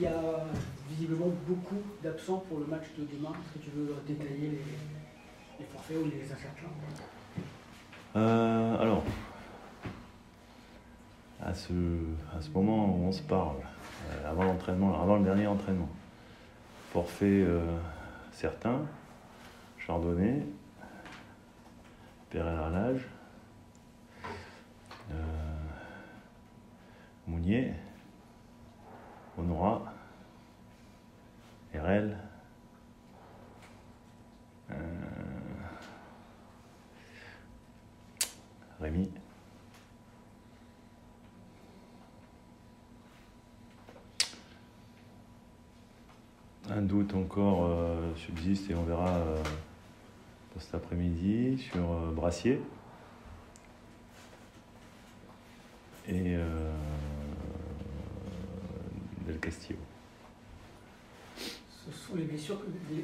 qu'il y a visiblement beaucoup d'absents pour le match de demain. Est-ce que tu veux détailler les forfaits ou les incertitudes? Alors, à ce moment où on se parle, avant l'entraînement, avant le dernier entraînement, forfait certains, Chardonnay, Pereira-Lage, Mounier, Honora, RL, Rémi, un doute encore subsiste et on verra cet après-midi sur Brassier et Del Castillo. Ce sont les blessures,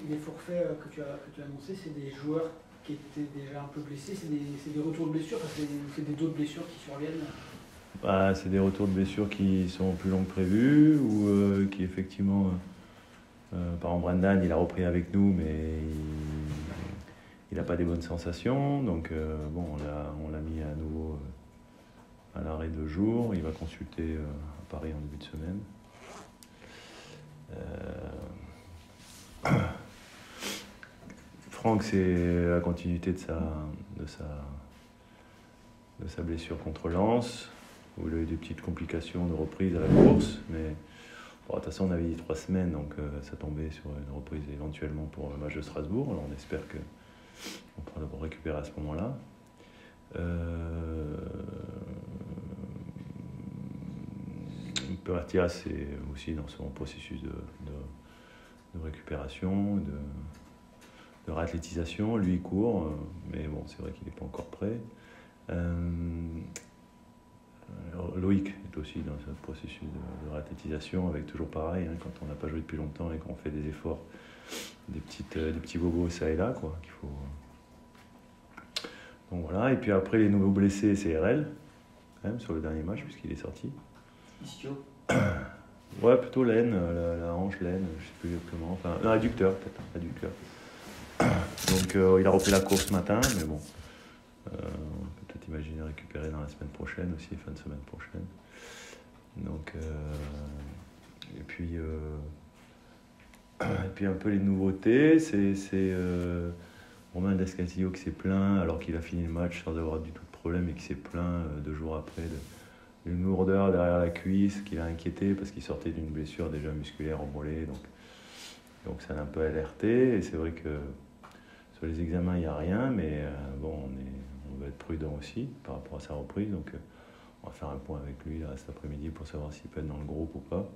les forfaits que tu as annoncés, c'est des joueurs qui étaient déjà un peu blessés, c'est des retours de blessures, c'est d'autres blessures qui surviennent? C'est des retours de blessures qui sont plus longs que prévu ou qui effectivement, par exemple Brendan il a repris avec nous mais il n'a pas des bonnes sensations, donc on l'a mis à nouveau à l'arrêt 2 jours, il va consulter à Paris en début de semaine. Franck, c'est la continuité de sa blessure contre Lens, où il a eu des petites complications de reprise à la course, mais bon, de toute façon on avait dit 3 semaines, donc ça tombait sur une reprise éventuellement pour le match de Strasbourg, alors on espère qu'on pourra d'abord récupérer à ce moment-là. Pertia, c'est aussi dans son processus de récupération, de réathlétisation. Lui, il court, mais bon, c'est vrai qu'il n'est pas encore prêt. Loïc est aussi dans ce processus de réathlétisation, avec toujours pareil, hein, quand on n'a pas joué depuis longtemps et qu'on fait des efforts, des petits bobos ça et là, quoi, qu'il faut. Donc voilà, et puis après les nouveaux blessés, c'est RL, quand même, sur le dernier match, puisqu'il est sorti. Ischio? Ouais, plutôt l'aine, la hanche, l'aine, je sais plus exactement. Enfin, un adducteur, peut-être, adducteur. Donc il a repris la course ce matin, mais bon, on peut peut-être imaginer récupérer dans la semaine prochaine aussi, fin de semaine prochaine. Donc, et puis un peu les nouveautés, c'est Romain Del Castillo qui s'est plaint alors qu'il a fini le match sans avoir du tout de problème et qui s'est plaint 2 jours après d'une lourdeur derrière la cuisse qui l'a inquiété parce qu'il sortait d'une blessure déjà musculaire emboulée, donc ça l'a un peu alerté. Et c'est vrai que sur les examens il n'y a rien, mais on va être prudent aussi par rapport à sa reprise, donc on va faire un point avec lui là, cet après-midi pour savoir s'il peut être dans le groupe ou pas.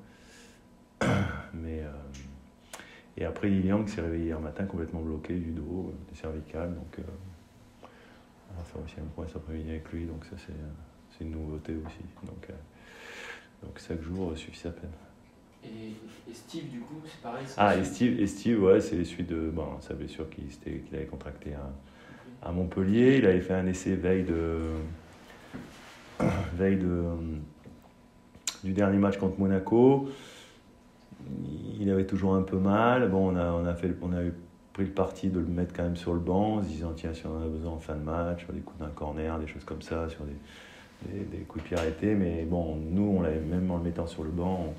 Et après Lilian qui s'est réveillé hier matin complètement bloqué du dos, des cervicales, donc on va faire aussi un point cet après-midi avec lui, donc ça c'est une nouveauté aussi. Donc 5 jours suffisent à peine. Et Steve, du coup, c'est pareil? Et Steve, ouais, c'est celui de sa blessure qu'il avait contractée à Montpellier. Il avait fait un essai veille du dernier match contre Monaco. Il avait toujours un peu mal. Bon, on avait pris le parti de le mettre quand même sur le banc, en se disant tiens, si on en a besoin en fin de match, sur des coups d'un corner, des choses comme ça, sur des coups de pied arrêtés. Mais bon, nous, on l'avait, même en le mettant sur le banc,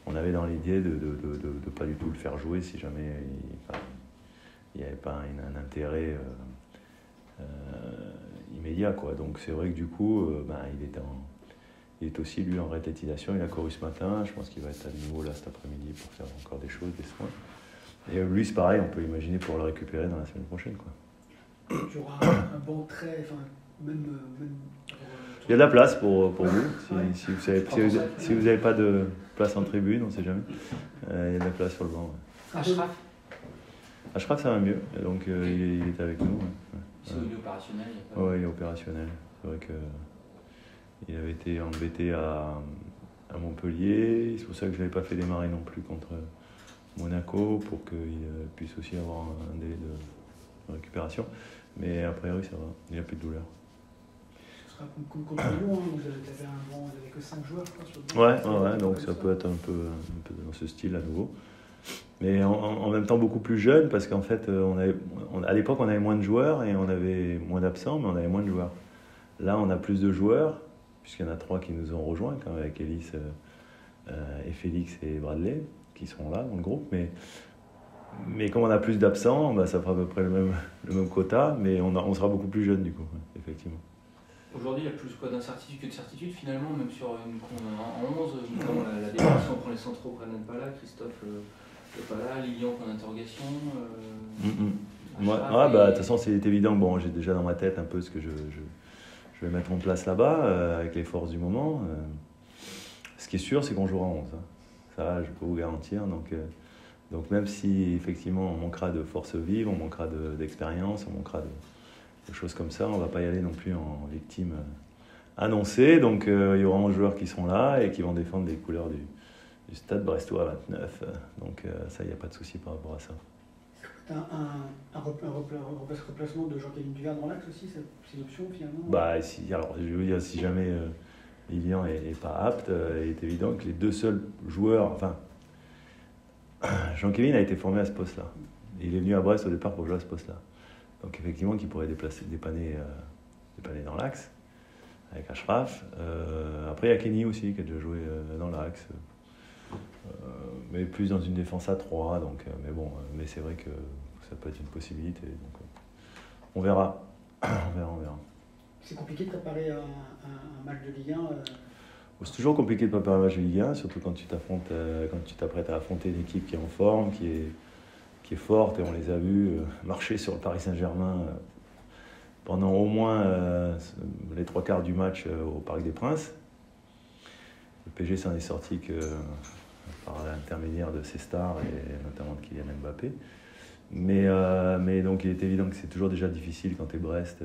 on avait dans l'idée de pas du tout le faire jouer si jamais il n'y avait pas un intérêt immédiat, quoi. Donc c'est vrai que du coup, il est aussi lui en réathlétisation, il a couru ce matin, je pense qu'il va être à nouveau là cet après-midi pour faire encore des choses, des soins. Et lui c'est pareil, on peut imaginer pour le récupérer dans la semaine prochaine, quoi. Tu auras un bon trait, enfin, même il y a de la place pour vous, si vous n'avez pas de place en tribune, on ne sait jamais. Il y a de la place sur le banc. Ouais. Ashraf, ça va mieux, donc il est avec nous. Ouais. C'est opérationnel? Oui, il est opérationnel. C'est vrai qu'il avait été embêté à Montpellier, c'est pour ça que je ne l'avais pas fait démarrer non plus contre Monaco, pour qu'il puisse aussi avoir un délai de récupération. Mais a priori, ça va, il n'y a plus de douleur. Ce enfin, comme contre Lyon, hein, vous n'avez que 5 joueurs, je crois, sur le banc. Ouais, donc ça peut être un peu dans ce style à nouveau. Mais en même temps beaucoup plus jeune, parce qu'en fait, à l'époque, on avait moins de joueurs et on avait moins d'absents, mais on avait moins de joueurs. Là, on a plus de joueurs, puisqu'il y en a 3 qui nous ont rejoints, quand même, avec Ellis et Félix et Bradley, qui sont là dans le groupe. Mais comme on a plus d'absents, bah, ça fera à peu près le même quota, mais on sera beaucoup plus jeune du coup, effectivement. Aujourd'hui, il y a plus quoi d'incertitude que de certitude finalement, même sur en 11, notamment la défense, on prend les centraux, Brennan pas là, Christophe n'est pas là, Lilian point d'interrogation. De toute façon, c'est évident. Bon, j'ai déjà dans ma tête un peu ce que je vais mettre en place là-bas, avec les forces du moment. Ce qui est sûr, c'est qu'on jouera 11. Hein. Ça, je peux vous garantir. Donc même si effectivement on manquera de force vive, on manquera d'expérience, on manquera de choses comme ça, on ne va pas y aller non plus en victime annoncée. Donc il y aura 11 joueurs qui sont là et qui vont défendre les couleurs du stade brestois 29. Donc ça, il n'y a pas de souci par rapport à ça. Un replacement de Jean-Kévin Duvert dans l'axe aussi, c'est une option finalement? Alors, je veux dire, si jamais Lilian n'est pas apte, il est évident que les 2 seuls joueurs, enfin, Jean-Kévin a été formé à ce poste-là. Il est venu à Brest au départ pour jouer à ce poste-là. Donc effectivement, qu'il pourrait dépanner dans l'axe, avec Ashraf. Après, il y a Kenny aussi, qui a déjà joué dans l'axe. Mais plus dans une défense à 3. Mais c'est vrai que ça peut être une possibilité. Donc, on verra. on verra. C'est compliqué de préparer un match de Ligue 1 C'est toujours compliqué de préparer un match de Ligue 1, surtout quand tu t'apprêtes à affronter une équipe qui est en forme, qui est forte, et on les a vus marcher sur le Paris Saint-Germain pendant au moins les 3 quarts du match au Parc des Princes. Le PSG s'en est sorti que par l'intermédiaire de ses stars, et notamment de Kylian Mbappé. Mais donc il est évident que c'est toujours déjà difficile quand tu es Brest,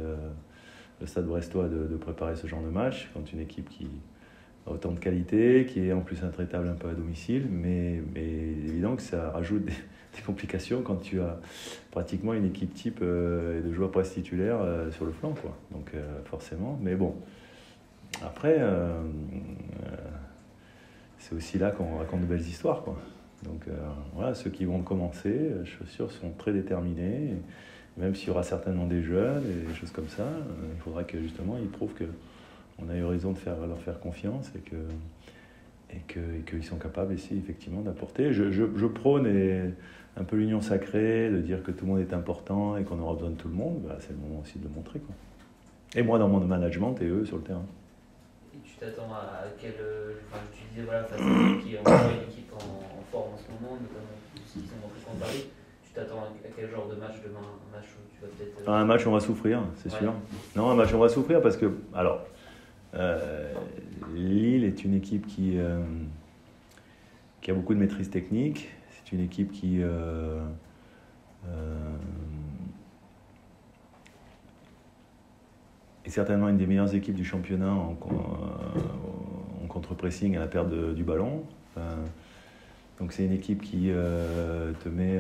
le stade brestois, de préparer ce genre de match, quand une équipe qui a autant de qualité, qui est en plus intraitable un peu à domicile, mais évident que ça rajoute des complications quand tu as pratiquement une équipe type et de joueurs presque titulaires sur le flanc, quoi. Donc forcément, mais bon, après c'est aussi là qu'on raconte de belles histoires, quoi. Donc voilà, ceux qui vont commencer, je suis sûr, sont très déterminés, et même s'il y aura certainement des jeunes et des choses comme ça, il faudra que justement ils prouvent qu'on a eu raison de leur faire confiance et qu'ils sont capables ici effectivement d'apporter. Je prône un peu l'union sacrée, de dire que tout le monde est important et qu'on aura besoin de tout le monde. Bah, c'est le moment aussi de le montrer, quoi. Et moi dans mon management et eux sur le terrain. Et tu t'attends à quel... tu disais voilà, face à une équipe en forme en ce moment, notamment ceux qui sont rentrés contre Paris. Tu t'attends à quel genre de match demain? Un match où tu vas peut-être... Un match où on va souffrir, c'est sûr. Non, un match où on va souffrir parce que... Alors, Lille est une équipe qui a beaucoup de maîtrise technique. C'est une équipe qui est certainement une des meilleures équipes du championnat en contre-pressing à la perte du ballon. Donc c'est une équipe qui te met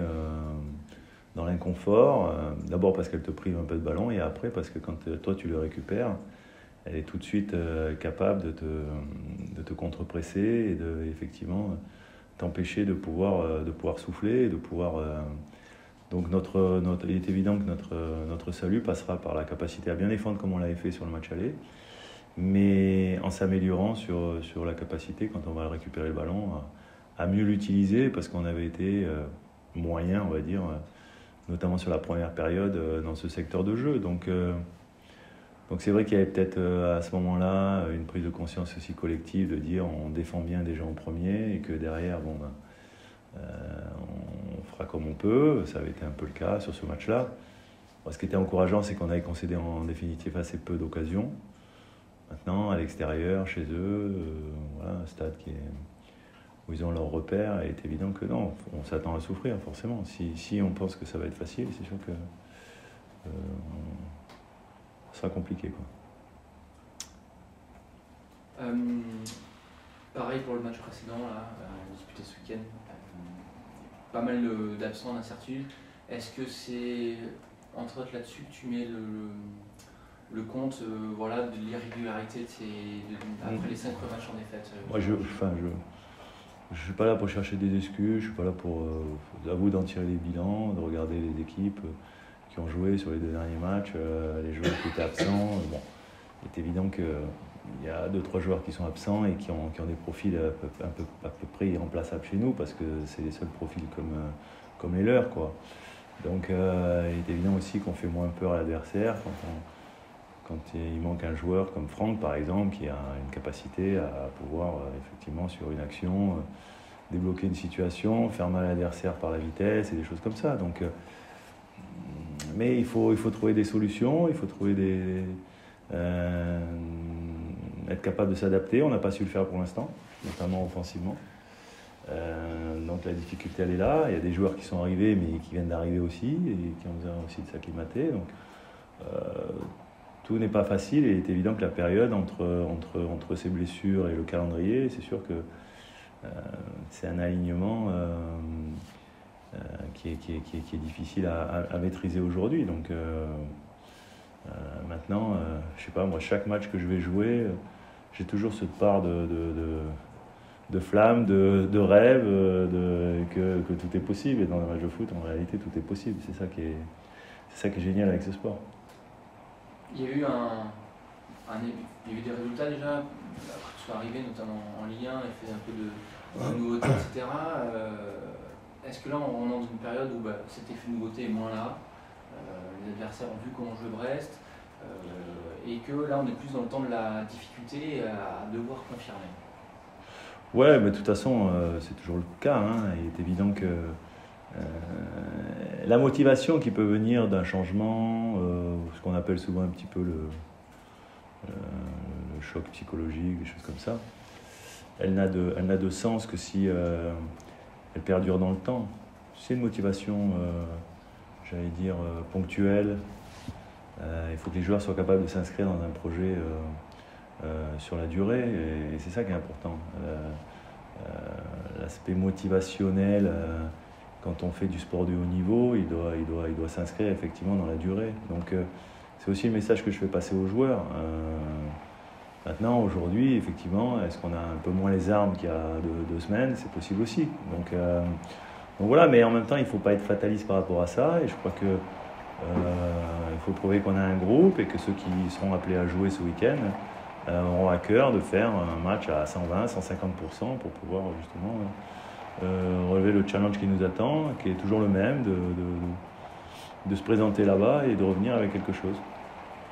dans l'inconfort, d'abord parce qu'elle te prive un peu de ballon, et après parce que quand toi tu le récupères, elle est tout de suite capable de te contre-presser et de effectivement t'empêcher de pouvoir souffler, et de pouvoir... Donc il est évident que notre salut passera par la capacité à bien défendre comme on l'avait fait sur le match aller, mais en s'améliorant sur la capacité, quand on va récupérer le ballon, à mieux l'utiliser, parce qu'on avait été moyen, on va dire, notamment sur la première période dans ce secteur de jeu. Donc c'est vrai qu'il y avait peut-être à ce moment-là une prise de conscience aussi collective de dire on défend bien déjà en premier et que derrière, on fera comme on peut. Ça avait été un peu le cas sur ce match-là. Ce qui était encourageant, c'est qu'on avait concédé en définitive assez peu d'occasions. Maintenant, à l'extérieur, chez eux, un stade où ils ont leur repère, il est évident que non, on s'attend à souffrir forcément. Si on pense que ça va être facile, c'est sûr que ça sera compliqué, quoi. Pareil pour le match précédent, là, disputé ce week-end. Pas mal d'absents, d'incertitudes. Est-ce que c'est entre autres là-dessus que tu mets le compte voilà, de l'irrégularité après les 5 matchs en défaite. Moi, je ne suis pas là pour chercher des excuses, je ne suis pas là pour à vous d'en tirer les bilans, de regarder les équipes qui ont joué sur les 2 derniers matchs, les joueurs qui étaient absents. Bon, il est évident qu'il y a 2-3 joueurs qui sont absents et qui ont des profils à peu près irremplaçables chez nous parce que c'est les seuls profils comme les leurs, quoi. Donc il est évident aussi qu'on fait moins peur à l'adversaire quand il manque un joueur comme Franck par exemple qui a une capacité à pouvoir effectivement sur une action débloquer une situation, faire mal à l'adversaire par la vitesse et des choses comme ça. Donc, mais il faut trouver des solutions, il faut trouver être capable de s'adapter. On n'a pas su le faire pour l'instant, notamment offensivement. Donc la difficulté elle est là, il y a des joueurs qui sont arrivés mais qui viennent d'arriver aussi et qui ont besoin aussi de s'acclimater. Donc tout n'est pas facile et il est évident que la période entre ces blessures et le calendrier, c'est sûr que c'est un alignement qui est difficile à maîtriser aujourd'hui. Donc maintenant, je sais pas, moi chaque match que je vais jouer, j'ai toujours cette part de flamme, de rêve, que tout est possible. Et dans un match de foot, en réalité, tout est possible. C'est ça qui est génial avec ce sport. Il y a eu des résultats déjà, quand tu es arrivé notamment en Ligue 1, il faisait un peu de nouveautés, etc. Est-ce que là, on est dans une période où cet effet de nouveauté est moins là, les adversaires ont vu comment jouait Brest, et que là, on est plus dans le temps de la difficulté à devoir confirmer? Ouais, mais de toute façon, c'est toujours le cas. Hein. Il est évident que la motivation qui peut venir d'un changement, ce qu'on appelle souvent un petit peu le choc psychologique, des choses comme ça, elle n'a de sens que si elle perdure dans le temps. C'est une motivation, j'allais dire, ponctuelle. Il faut que les joueurs soient capables de s'inscrire dans un projet sur la durée, et c'est ça qui est important. L'aspect motivationnel, quand on fait du sport de haut niveau, il doit s'inscrire effectivement dans la durée. Donc c'est aussi le message que je fais passer aux joueurs. Maintenant, aujourd'hui, effectivement, est-ce qu'on a un peu moins les armes qu'il y a 2 semaines? C'est possible aussi. Donc voilà, mais en même temps, il ne faut pas être fataliste par rapport à ça, et je crois que il faut prouver qu'on a un groupe et que ceux qui seront appelés à jouer ce week-end auront à cœur de faire un match à 120, 150% pour pouvoir justement relever le challenge qui nous attend, qui est toujours le même, de se présenter là-bas et de revenir avec quelque chose.